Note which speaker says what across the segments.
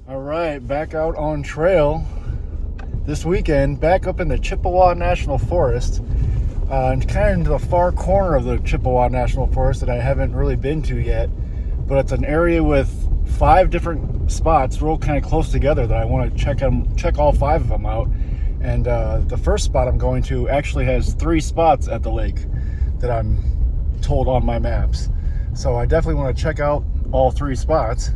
Speaker 1: All right, back out on trail this weekend, back up in the Chippewa National Forest, and kind of into the far corner of the Chippewa National Forest that I haven't really been to yet. But it's an area with 5 different spots, real kind of close together, that I want to check all 5 of them out. And the first spot I'm going to actually has 3 spots at the lake that I'm told on my maps. So I definitely want to check out all 3 spots.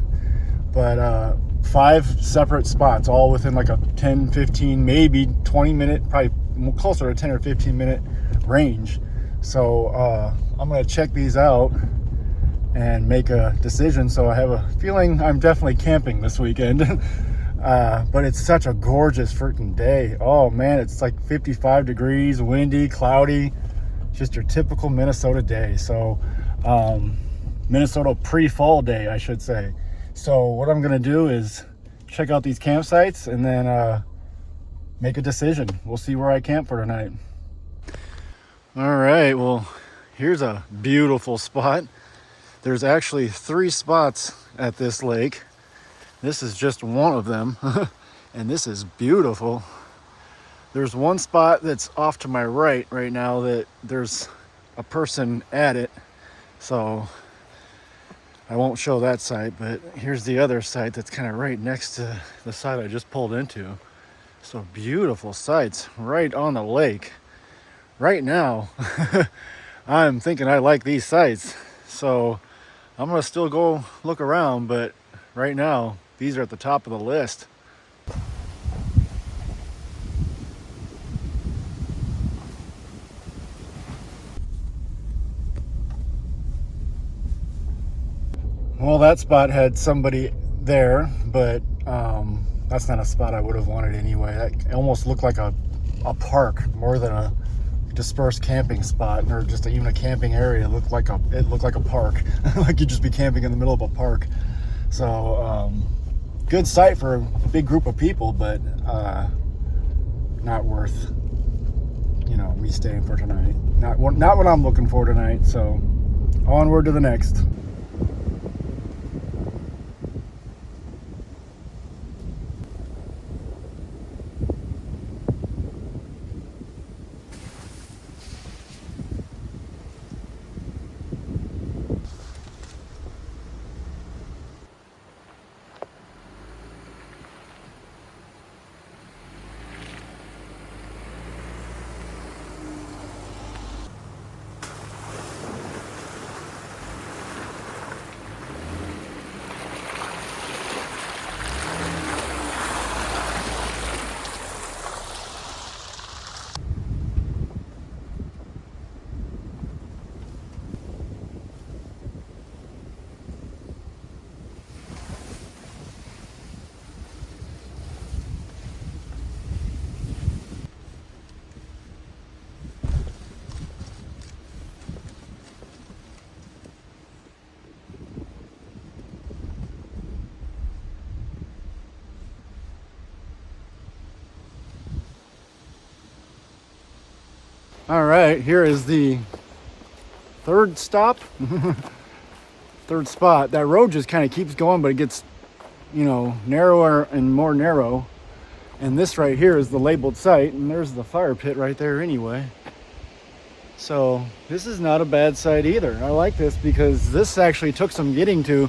Speaker 1: But 5 separate spots, all within like a 10, 15, maybe 20 minute, probably closer to 10 or 15 minute range. So I'm going to check these out and make a decision. So I have a feeling I'm definitely camping this weekend. But it's such a gorgeous freaking day. Oh man, it's like 55 degrees, windy, cloudy, just your typical Minnesota day. So Minnesota pre-fall day, I should say. So what I'm gonna do is check out these campsites and then make a decision. We'll see where I camp for tonight. All right, well, here's a beautiful spot. There's actually 3 spots at this lake. This is just one of them, and this is beautiful. There's one spot that's off to my right now that there's a person at it, so I won't show that site, but here's the other site that's kind of right next to the site I just pulled into. So beautiful sites right on the lake. Right now, I'm thinking I like these sites, so I'm gonna still go look around, but right now, these are at the top of the list. Well, that spot had somebody there, but that's not a spot I would have wanted anyway. That almost looked like a park more than a dispersed camping spot, or just even a camping area. It looked like a park, like you'd just be camping in the middle of a park. So good site for a big group of people, but not worth me staying for tonight. Not what I'm looking for tonight. So onward to the next. All right, here is the third stop, third spot. That road just kind of keeps going, but it gets, narrower and more narrow. And this right here is the labeled site, and there's the fire pit right there anyway. So this is not a bad site either. I like this because this actually took some getting to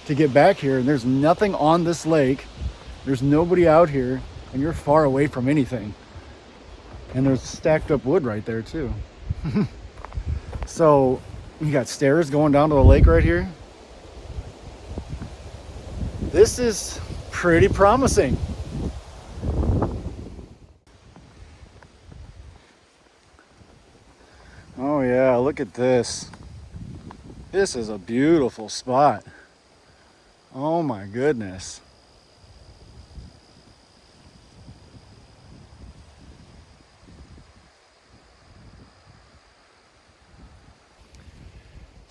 Speaker 1: get back here, and there's nothing on this lake. There's nobody out here, and you're far away from anything. And there's stacked up wood right there too. So you got stairs going down to the lake right here. This is pretty promising. Oh yeah, look at this. This is a beautiful spot. Oh my goodness.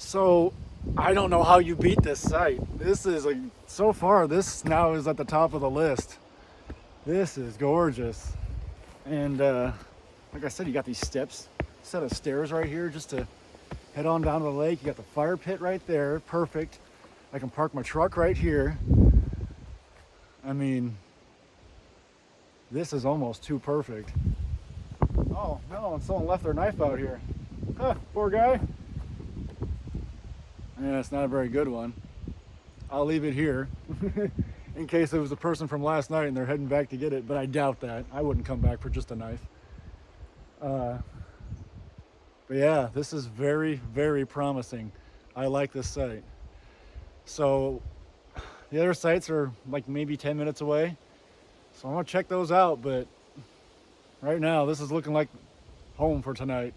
Speaker 1: So I don't know how you beat this site. This is so far, this now is at the top of the list. This is gorgeous. And like I said, you got these steps, set of stairs right here just to head on down to the lake. You got the fire pit right there, perfect. I can park my truck right here. I mean, this is almost too perfect. Oh no, and someone left their knife out here. Huh, poor guy. Yeah, it's not a very good one. I'll leave it here in case it was a person from last night and they're heading back to get it, but I doubt that. I wouldn't come back for just a knife. But yeah, this is very, very promising. I like this site. So the other sites are like maybe 10 minutes away. So I'm gonna check those out, but right now this is looking like home for tonight.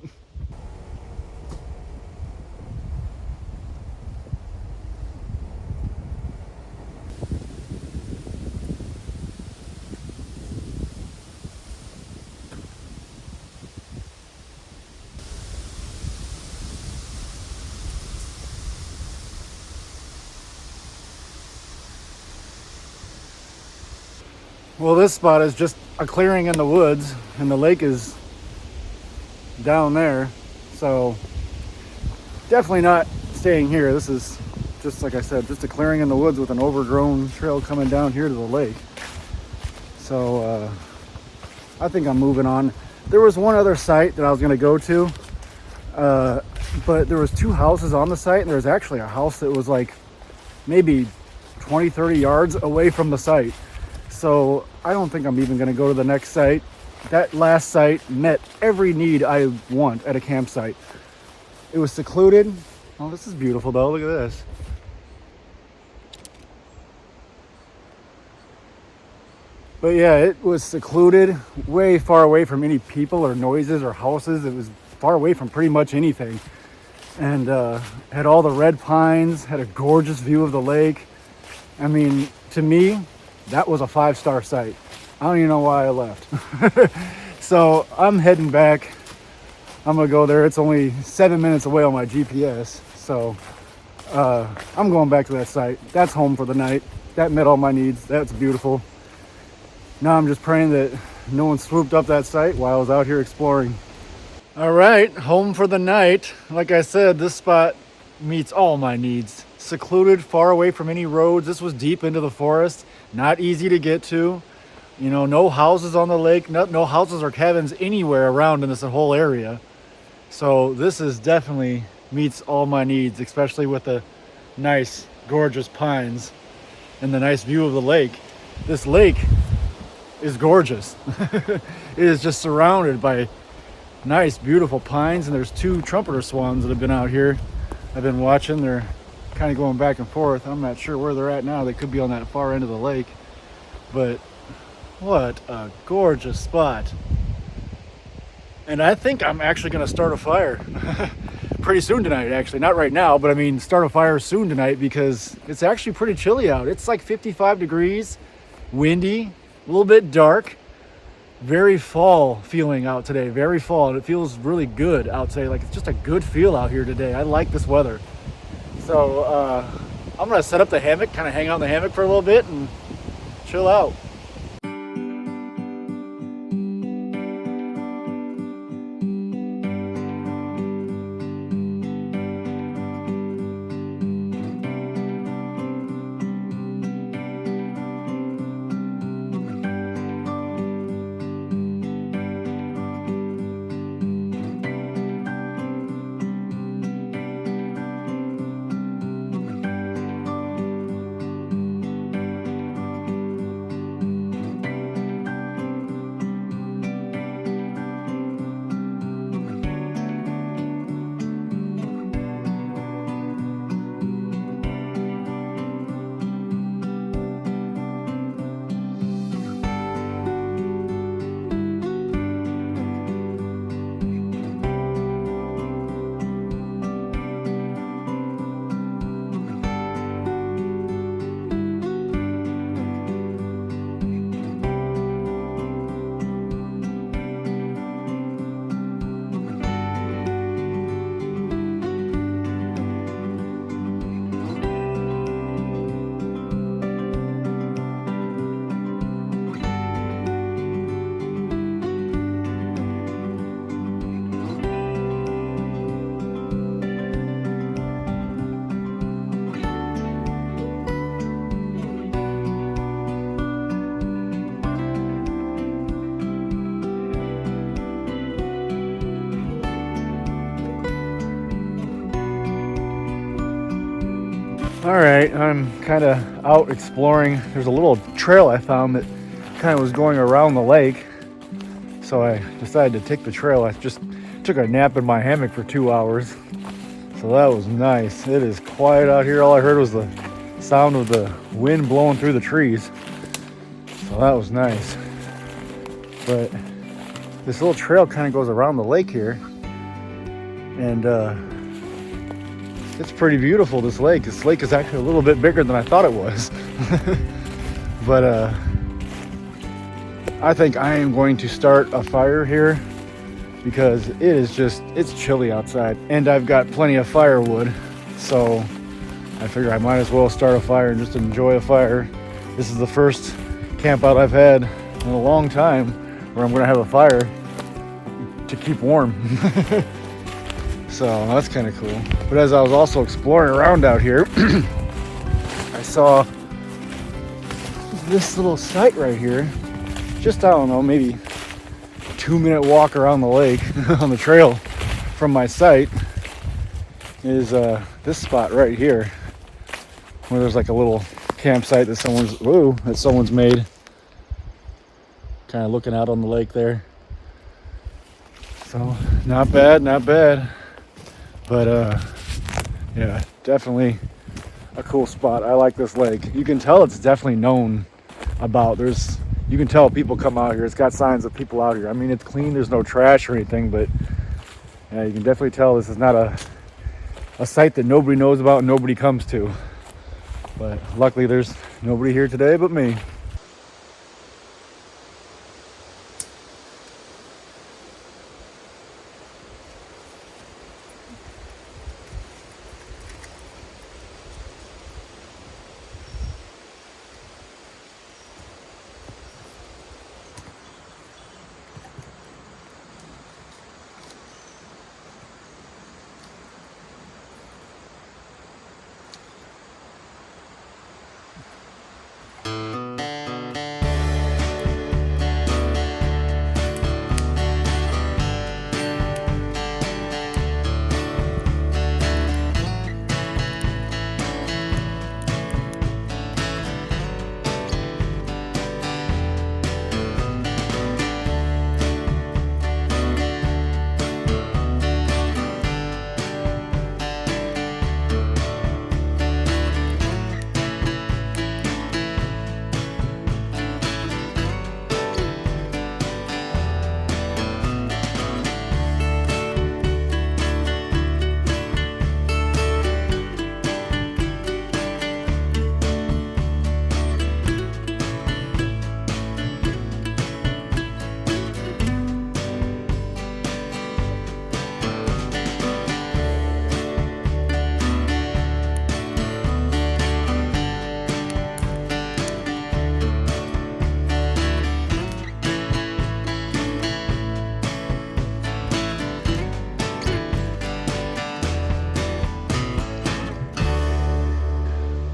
Speaker 1: Well, this spot is just a clearing in the woods, and the lake is down there. So definitely not staying here. This is just, like I said, just a clearing in the woods with an overgrown trail coming down here to the lake. So I think I'm moving on. There was one other site that I was going to go to, but there was 2 houses on the site, and there was actually a house that was like maybe 20-30 yards away from the site. So I don't think I'm even going to go to the next site. That last site met every need I want at a campsite. It was secluded. Oh, this is beautiful though. Look at this. But yeah, it was secluded, way far away from any people or noises or houses. It was far away from pretty much anything. And had all the red pines, had a gorgeous view of the lake. I mean, to me, that was a 5-star site. I don't even know why I left. So I'm heading back. I'm gonna go there. It's only 7 minutes away on my GPS. So I'm going back to that site. That's home for the night. That met all my needs. That's beautiful. Now I'm just praying that no one swooped up that site while I was out here exploring. All right, home for the night. Like I said, this spot meets all my needs. Secluded, far away from any roads. This was deep into the forest, not easy to get to. You know, no houses on the lake, no houses or cabins anywhere around in this whole area. So this is definitely meets all my needs, especially with the nice, gorgeous pines and the nice view of the lake. This lake is gorgeous. It is just surrounded by nice, beautiful pines, and there's 2 trumpeter swans that have been out here. I've been watching. They're kind of going back and forth. I'm not sure where they're at now. They could be on that far end of the lake. But what a gorgeous spot. And I think I'm actually going to start a fire pretty soon tonight, actually. Not right now, but I mean start a fire soon tonight because it's actually pretty chilly out. It's like 55 degrees, windy, a little bit dark. Very fall feeling out today, very fall. And it feels really good out today. Like it's just a good feel out here today. I like this weather. So I'm going to set up the hammock, kind of hang out in the hammock for a little bit and chill out. All right, I'm kind of out exploring. There's a little trail I found that kind of was going around the lake. So I decided to take the trail. I just took a nap in my hammock for 2 hours. So that was nice. It is quiet out here. All I heard was the sound of the wind blowing through the trees. So that was nice. But this little trail kind of goes around the lake here. And it's pretty beautiful, this lake. This lake is actually a little bit bigger than I thought it was. But I think I am going to start a fire here because it's chilly outside and I've got plenty of firewood. So I figure I might as well start a fire and just enjoy a fire. This is the first camp out I've had in a long time where I'm gonna have a fire to keep warm. So that's kind of cool. But as I was also exploring around out here, I saw this little site right here. Just, I don't know, maybe 2-minute walk around the lake on the trail from my site is this spot right here, where there's like a little campsite that someone's made. Kind of looking out on the lake there. So not bad, not bad. But yeah, definitely a cool spot. I like this lake. You can tell it's definitely known about. You can tell people come out here. It's got signs of people out here. I mean, it's clean. There's no trash or anything, but yeah, you can definitely tell this is not a site that nobody knows about and nobody comes to. But luckily there's nobody here today but me.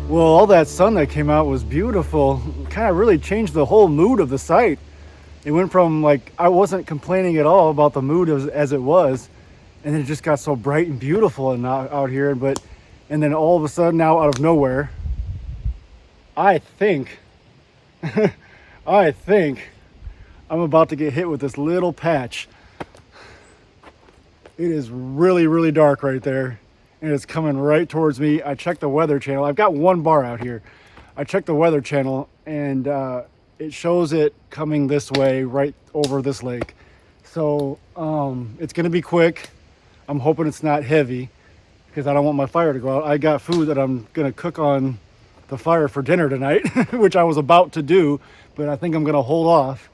Speaker 1: Well, all that sun that came out was beautiful. Kind of really changed the whole mood of the site. It went from like, I wasn't complaining at all about the mood as it was. And then it just got so bright and beautiful and out here. And then all of a sudden now out of nowhere, I think I'm about to get hit with this little patch. It is really, really dark right there. And it's coming right towards me. I checked the weather channel. I've got one bar out here. I checked the weather channel and it shows it coming this way, right over this lake. So it's gonna be quick. I'm hoping it's not heavy because I don't want my fire to go out. I got food that I'm gonna cook on the fire for dinner tonight, which I was about to do, but I think I'm gonna hold off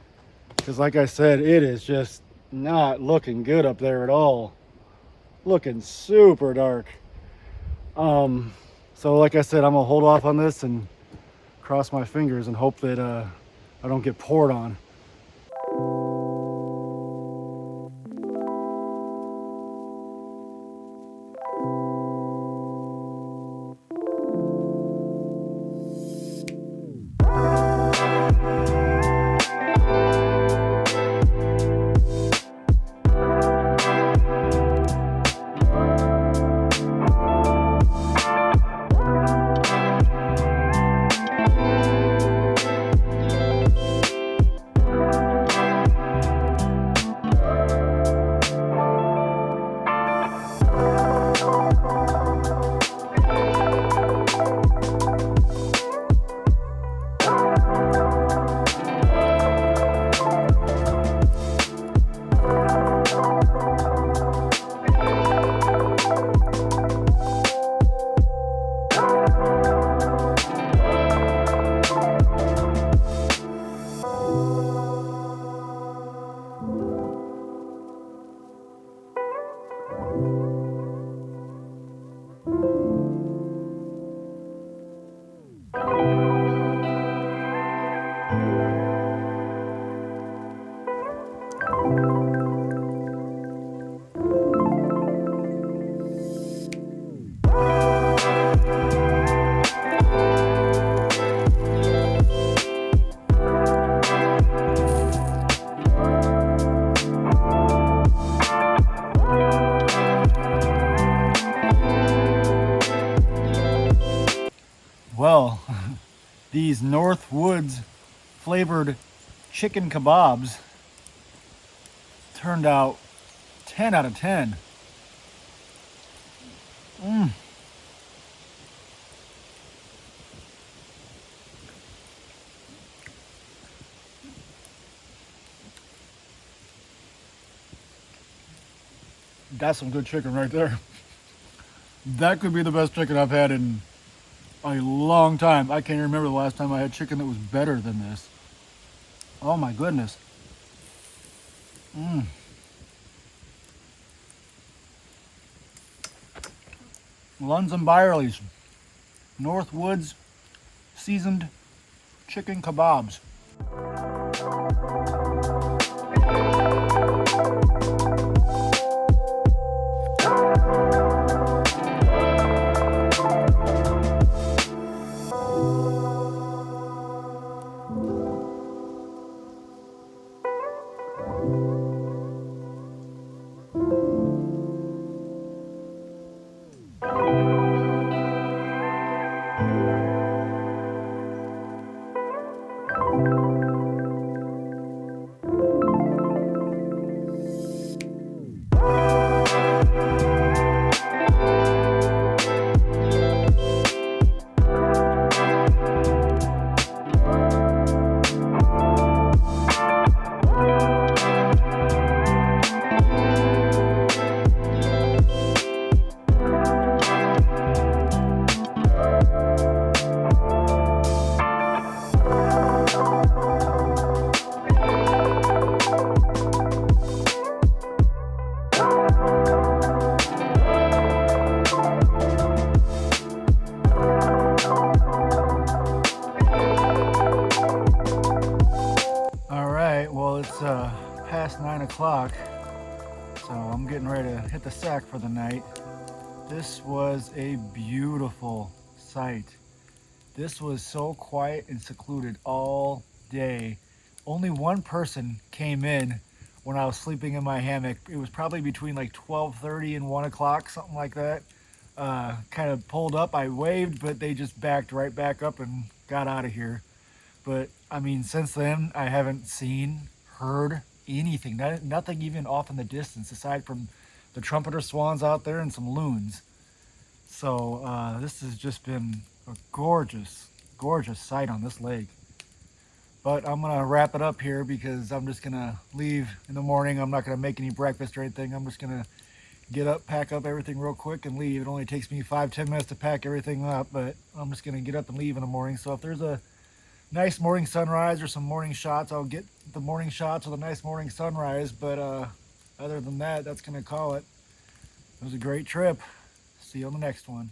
Speaker 1: because like I said, it is just not looking good up there at all. Looking super dark. So like I said, I'm gonna hold off on this and cross my fingers and hope that I don't get poured on. these North Woods flavored chicken kebabs turned out 10 out of 10. That's some good chicken right there. That could be the best chicken I've had in a long time. I can't remember the last time I had chicken that was better than this. Oh my goodness. Lunds and Byerly's North Woods seasoned chicken kebabs. It's past 9 o'clock, so I'm getting ready to hit the sack for the night. This was a beautiful sight. This was so quiet and secluded all day. Only one person came in when I was sleeping in my hammock. It was probably between like 12:30 and 1 o'clock, something like that. Kind of pulled up, I waved, but they just backed right back up and got out of here. But I mean, since then, I haven't seen, heard anything. Nothing even off in the distance, aside from the trumpeter swans out there and some loons. So this has just been a gorgeous, gorgeous sight on this lake. But I'm gonna wrap it up here because I'm just gonna leave in the morning. I'm not gonna make any breakfast or anything. I'm just gonna get up, pack up everything real quick and leave. It only takes me 5-10 minutes to pack everything up, but I'm just gonna get up and leave in the morning. So if there's a nice morning sunrise or some morning shots, I'll get the morning shots with a nice morning sunrise. But other than that, that's gonna call it. It was a great trip. See you on the next one.